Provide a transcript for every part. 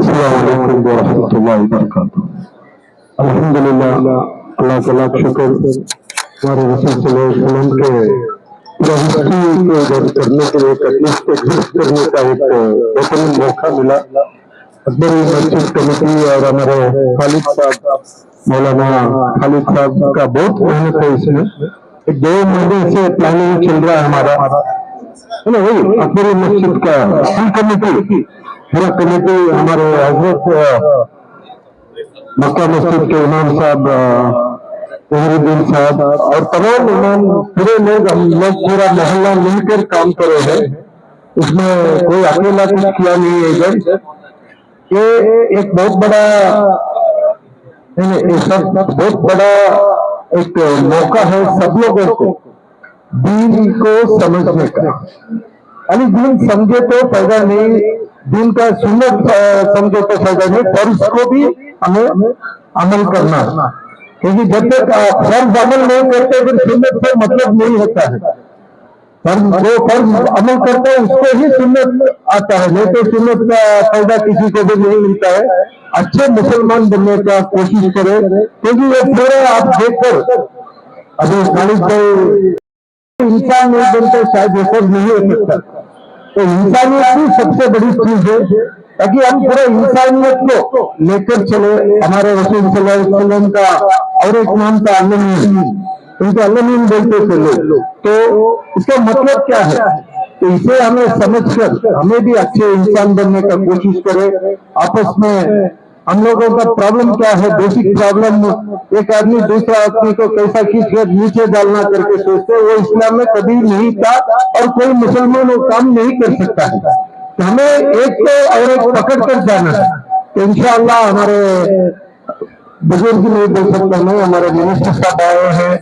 अस्सलाम वालेकुम व रहमतुल्लाहि व बरकातुहू। अल्हम्दुलिल्लाह, अल्लाह का लाख शुक्र, हमारे रसूल सल्लल्लाहु अलैहि वसल्लम के हिस्ट्री को दर्ज करने के लिए एटलीस्ट एग्जिस्ट करने का एक बेहतरीन मौका मिला। अकबर मस्जिद कमेटी और हमारे खालिद साहब, मौलाना खालिद साहब का बहुत मेहनत है इसमें। एक 2 महीने से प्लानिंग चल रहा है हमारा, है ना, वही अकबर मस्जिद का फुल कमेटी, पूरा कमेटी, हमारे हजरत मक्का मस्जिद के इमाम साहब जहीरुद्दीन साहब और तमाम इमाम, पूरे लोग, हम लोग पूरा मोहल्ला मिलकर काम कर रहे हैं। उसमें कोई अकेला कुछ किया नहीं है इधर। ये एक बहुत बड़ा, ये सब बहुत बड़ा एक मौका है सब लोगों को दीन को समझने का। यानी दीन समझे तो फायदा नहीं, दीन का सुन्नत समझे तो फायदा नहीं, फर्ज को भी हमें अमल करना, क्योंकि जब तक फर्ज अमल नहीं करते फिर सुन्नत से मतलब नहीं होता है। जो फर्ज अमल करता है उसको ही सुन्नत आता है, नहीं तो सुन्नत का फायदा किसी को भी नहीं मिलता है। अच्छे मुसलमान बनने का कोशिश करें, क्योंकि ये पूरा आप देखकर अभी खालिद भाई इंसान नहीं बनते शायद ये सब नहीं हो सकता। तो इंसानियत ही सबसे बड़ी चीज है, ताकि हम पूरे इंसानियत को लेकर चले। हमारे रसूल सल्लल्लाहु अलैहि वसल्लम का और एक नाम था अल्लामीन, उनको अल्लामीन बोलते थे लोग। तो इसका मतलब क्या है? तो इसे हमें समझकर हमें भी अच्छे इंसान बनने का कोशिश करें। आपस में हम लोगों का प्रॉब्लम क्या है, बेसिक प्रॉब्लम, एक आदमी दूसरा आदमी को कैसा खींचकर नीचे डालना करके सोचते हैं, वो इस्लाम में कभी नहीं था और कोई मुसलमान वो काम नहीं कर सकता है। तो हमें एक तो और एक पकड़ कर जाना है। तो इंशाअल्लाह हमारे बुजुर्ग नहीं बोल सकता मैं, हमारे मिनिस्टर साहब आए हैं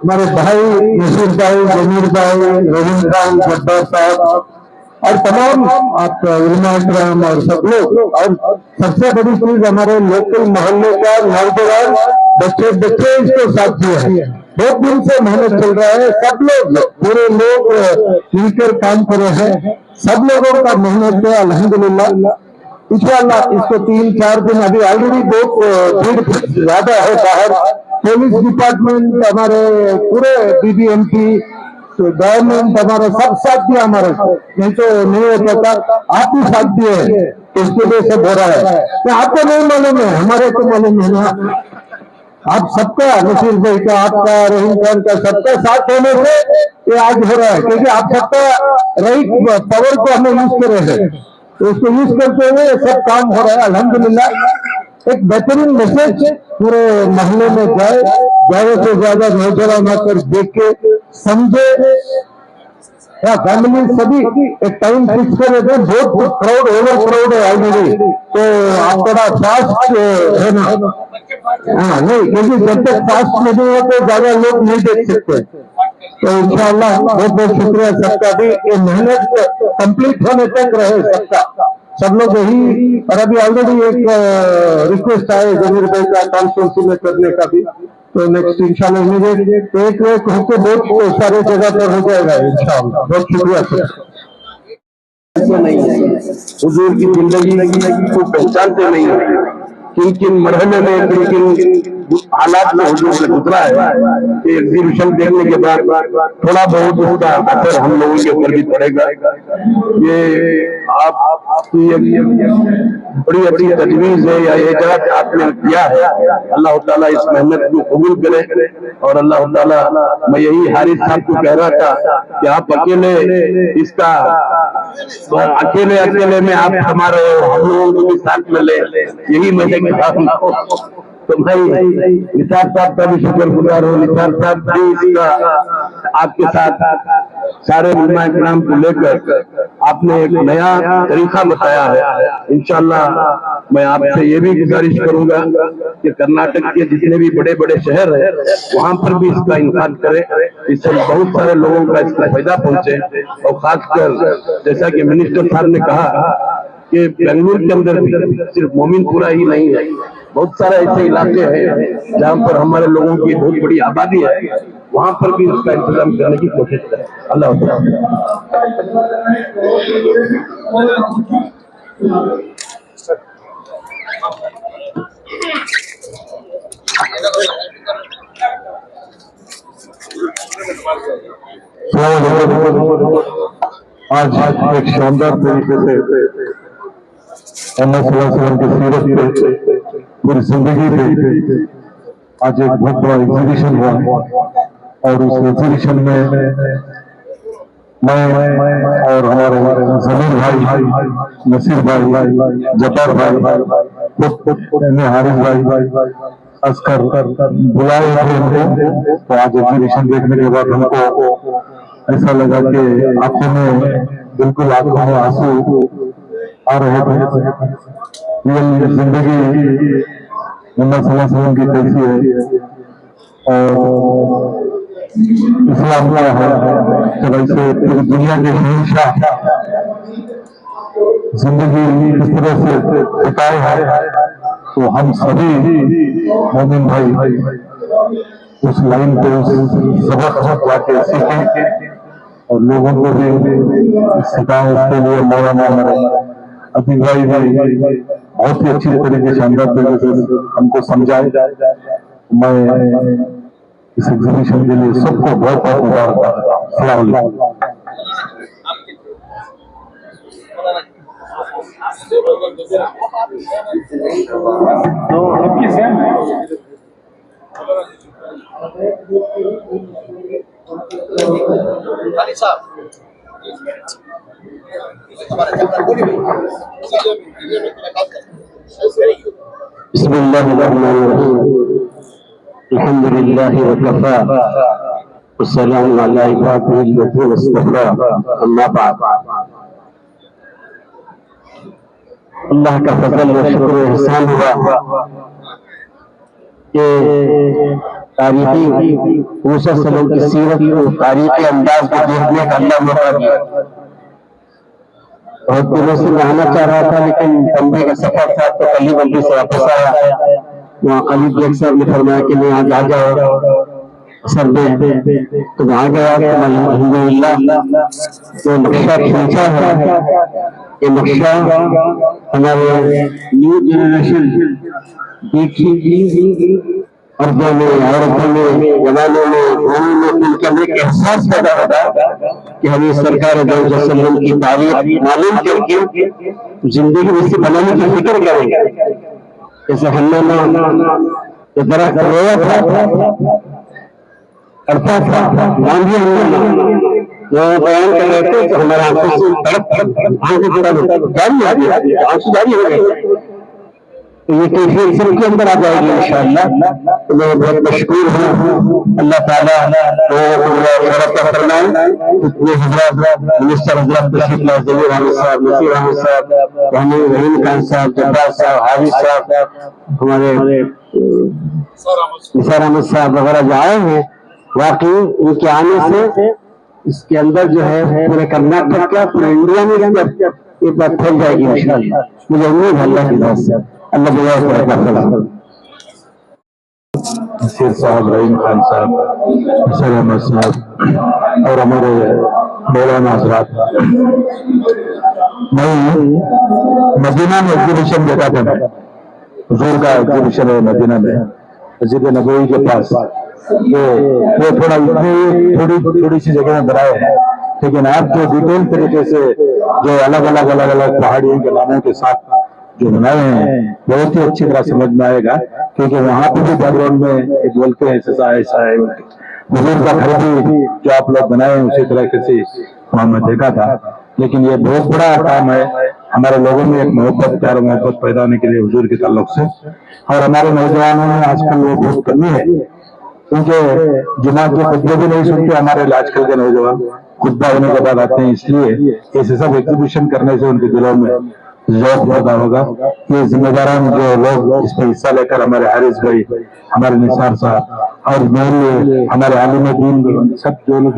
हमारे भाई नसीर भाई, जमीर भाई, रवींद्र भाई, जब्बार साहब और तमाम आप इल्म और सब लोग। और सबसे बड़ी चीज हमारे लोकल मोहल्ले का नौजवान बच्चे इसको साथ दिए हैं। बहुत दिन से मेहनत चल रहा है, सब लोग पूरे लोग मिलकर काम कर रहे हैं, सब लोगों का मेहनत है अल्हम्दुलिल्लाह। इंशाअल्लाह इसको 3-4 दिन, अभी ऑलरेडी बहुत भीड़ ज्यादा है बाहर। पुलिस डिपार्टमेंट, हमारे पूरे बीबीएमपी गवर्नमेंट, हमारा सब साथ दिया हमारे, नहीं तो नहीं हो पाता। आप भी साथ दिए, इसके लिए सब हो रहा है। तो आपको नहीं मालूम है, हमारे को मालूम है ना। आप सबका, नसीर भाई का, आपका, रहीम खान का, सबका साथ होने से ये आज हो रहा है, क्योंकि आप सबका राइट पावर को हमें यूज कर रहे हैं, तो उसको यूज करते हुए सब काम हो रहा है अल्हम्दुलिल्लाह। एक बेहतरीन मैसेज पूरे मोहल्ले में जाए, ज्यादा से ज्यादा नौजवान आकर देख के समझे, या फैमिली सभी एक टाइम फिक्स कर देते हैं। बहुत क्राउड, ओवर क्राउड है ऑलरेडी, तो आप थोड़ा फास्ट है ना। हाँ नहीं, क्योंकि जब तक फास्ट नहीं हो तो ज्यादा लोग नहीं देख सकते। तो इंशाअल्लाह बहुत बहुत शुक्रिया सबका भी, ये मेहनत कंप्लीट होने तक रहे सबका, सब लोग यही। और अभी ऑलरेडी एक रिक्वेस्ट आए जमीर भाई का कॉन्फ्रेंस में करने का भी, तो नेक्स्ट इंशाल्लाह इमीडिएट एक होकर बहुत सारे जगह पर हो जाएगा इंशाल्लाह। बहुत शुक्रिया सर। ऐसा नहीं है, हुजूर की जिंदगी को पहचानते नहीं है, किन किन मरहले में, किन किन हालात में हुजूर से गुजरा है। एग्जीबिशन देखने के बाद थोड़ा बहुत उसका असर हम लोगों के ऊपर भी पड़ेगा। ये आपकी बड़ी अच्छी तजवीज है या एजाज आपने किया है। अल्लाह ताला इस मेहनत को कबूल करे। और अल्लाह ताला, मैं यही हारिस साहब को कह रहा था कि आप अकेले इसका, अकेले में आप हमारे, हम लोगों को भी साथ में ले, यही मैंने कहा। तो भाई निसार साहब का भी शुक्रगुजार हूँ। निसार साहब भी इसका आपके साथ सारे उलमा इकराम को लेकर आपने एक नया तरीका बताया है। इंशाअल्लाह मैं आपसे ये भी गुजारिश करूंगा कि कर्नाटक के जितने भी बड़े बड़े शहर है वहां पर भी इसका इनकार करें, इससे बहुत सारे लोगों का इसका फायदा पहुंचे। और खासकर जैसा कि मिनिस्टर साहब ने कहा कि बेंगलुरु के अंदर भी सिर्फ मोमिनपुरा ही नहीं है, बहुत सारे ऐसे इलाके हैं जहाँ पर हमारे लोगों की बहुत बड़ी आबादी है, वहां पर भी उसका इंतजाम करने की कोशिश करें। अल्लाह आज एक शानदार तरीके से मोहम्मद सल्लल्लाहु अलैहि वसल्लम की सीरत पे, पूरी जिंदगी पे आज एक बहुत बड़ा एग्जीबिशन हुआ और उस एग्जीबिशन में मैं और हमारे जमीर भाई, नसीर भाई, जब्बार भाई, हारिस भाई असकर बुलाए थे हमको। तो आज एग्जीबिशन देखने के बाद हमको ऐसा लगा कि आंखों में बिल्कुल आंखों में आंसू आ रहे थे। ये जिंदगी मोहम्मद सल्लल्लाहु अलैहि वसल्लम की कैसी है और इस्लाम क्या है, जब ऐसे पूरी दुनिया के शहंशाह जिंदगी इस तरह से बिताए हैं, तो हम सभी मोमिन भाई उस लाइन पे उस सबक जाके सीखें और लोगों को भी सिखाएं। इसके लिए मौलाना अभी भाई बहुत ही अच्छी तरीके शानदार तरीके से हमको समझाए। मैं इस एग्जीबिशन के लिए सबको बहुत बहुत मुबारक देता हूँ। अस्सलाम वालेकुम। बिस्मिल्लाहिर्रहमानिर्रहीम, अल्हम्दुलिल्लाहि व कफ़ा वस्सलामु अला इबादिहिल मुस्तफ़ा, अम्मा बाद। अल्लाह का फजल व शुक्र व एहसान हुआ कि तारीखी मूसा सल्लल्लाहु की सीरत को तारीखी अंदाज में देखने का अल्लाह मौका दिया। बहुत दिनों से मैं आना चाह रहा था, लेकिन बम्बई का सफर था तो कल ही बम्बई से वापस आया। वहाँ खलील बेग साहब ने फरमाया कि मैं आज आ जाओ सर में, तो वहाँ गया। तो अल्हम्दुलिल्लाह जो नक्शा खींचा है, ये नक्शा हमारे न्यू जनरेशन देखी अर्दों में, औरतों में, जवानों में, गाँवों में उनके अंदर एक एहसास पैदा होगा कि हमें सरकार वसल्लम की तारीख मालूम करके जिंदगी में से बनाने की फिक्र करेंगे। जैसे हन्नाना ये दरख्त रोया था, करता था, गांधी वो बयान कर रहे थे तो हमारे आंखों से आंसू जारी हो गए। तो ये कैफियत सबके अंदर आ जाएगी इंशाअल्लाह। तो मैं बहुत मशकूर हूँ, अल्लाह ताला फरमाए। इतने हजरत मिनिस्टर हजरत तशरीफ लाए, जमीर अहमद साहब, नसीर अहमद साहब, रहीम खान साहब, जब्बार साहब, हारिस साहब, हमारे निसार अहमद साहब वगैरह जो आए हैं, वाकई उनके आने से इसके अंदर जो है पूरे कर्नाटक का, पूरे इंडिया में ये बात फैल जाएगी इंशाअल्लाह। मुझे उम्मीद है अल्लाह की तरफ से। अल्लाह नसीर साहब, रहीम खान साहब, निसार अहमद साहब और हमारे मौलाना हजरात। मैं मदीना में एग्जीबिशन देखा था, मैं हुजूर का एग्जीबिशन है मदीना में, मस्जिद नबवी के पास। वो थोड़ा थोड़ी सी जगह में बनाए हैं, लेकिन आप जो डिटेल तरीके से जो अलग अलग पहाड़ियों के नामों के साथ जो बनाए हैं, बहुत ही अच्छी तरह समझ में आएगा। क्योंकि वहां पे भी बैकग्राउंड में एक बोलते हैं ऐसा है, हुजूर का घर भी जो आप लोग बनाए हैं उसी तरह से वहां मैं देखा था। लेकिन ये बहुत बड़ा काम है, हमारे लोगों में एक मोहब्बत, प्यार मोहब्बत पैदा होने के लिए हुजूर के ताल्लुक से। और हमारे नौजवानों में आजकल वो बहुत कमी है, क्योंकि जुमा के खुतबे भी नहीं सुनते हमारे आजकल के नौजवान, खुतबा होने के बाद आते हैं। इसलिए ऐसे सब एग्जीबिशन करने से उनके दिलों में जॉब पैदा होगा। ये जिम्मेदारान जो लोग इसमें हिस्सा लेकर, हमारे हारिस भाई, हमारे निसार साहब और मोहल्ले, हमारे आलिम दीन, सब जो भी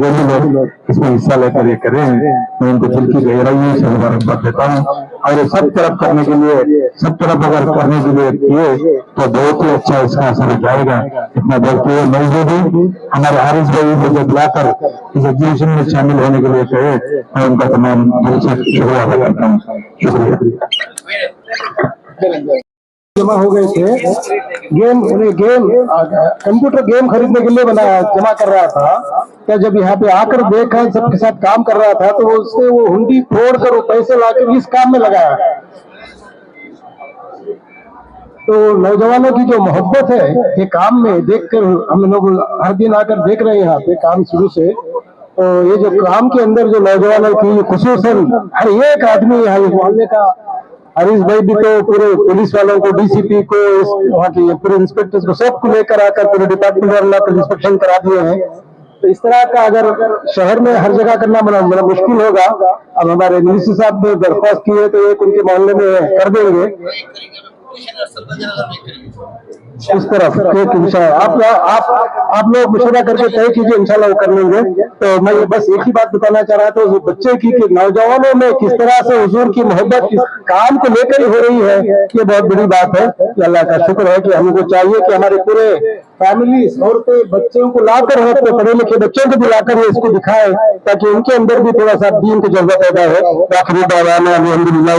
लोग इसमें हिस्सा लेकर ये कर रहे हैं, मैं उनको दिल की गहराइयों से मुबारकबाद देता हूँ। और ये सब तरफ करने के लिए, सब तरफ अगर करने के लिए किए तो बहुत ही अच्छा इसका असर जाएगा। इतना बोलते हुए मौजूद हमारे हारिस भाई मुझे बुलाकर इस एग्जीबिशन में शामिल होने के लिए कहे, मैं उनका तमाम दिल से शुक्रिया अदा करता हूँ। शुक्रिया। जमा हो गए थे, गेम कंप्यूटर गेम खरीदने के लिए बनाया, जमा कर रहा था। क्या जब यहाँ पे आकर देखा, सबके साथ काम कर रहा था, तो उसने वो हुंडी तोड़कर वो पैसे लाकर इस काम में लगाया। तो नौजवानों की जो मोहब्बत है ये काम में देखकर, हम लोग हर दिन आकर देख रहे हैं यहाँ पे काम शुरू से। तो ये जो काम के अंदर जो नौजवानों की, खुसूसन हर एक आदमी यहाँ इस मोहल्ले का, हरीश भाई भी तो पूरे पुलिस वालों को, डीसीपी को, वहाँ के पूरे इंस्पेक्टर्स को, सबको लेकर आकर पूरे डिपार्टमेंट वाला इंस्पेक्शन करा दिए हैं। तो इस तरह का अगर शहर में हर जगह करना बड़ा मुश्किल होगा। अब हमारे मिनिस्टर साहब ने दरख्वास्त की है, तो एक उनके मोहल्ले में कर देंगे इस तरफ एक इंशाल्लाह। आप लोग मुशवरा करके तय कीजिए, इंशाल्लाह वो कर लेंगे। तो मैं बस एक ही बात बताना चाह रहा था बच्चे की, कि नौजवानों में किस तरह से हुजूर की मोहब्बत इस काम को लेकर ही हो रही है, ये बहुत बड़ी बात है। अल्लाह का शुक्र है कि हमको चाहिए कि हमारे पूरे फैमिली औरतें बच्चों को लाकर, अपने पढ़े लिखे बच्चों को भी लाकर ये इसको दिखाए, ताकि उनके अंदर भी थोड़ा सा दीन का जज्बा पैदा हो। आखिरी दावाना अल्हम्दुलिल्लाह।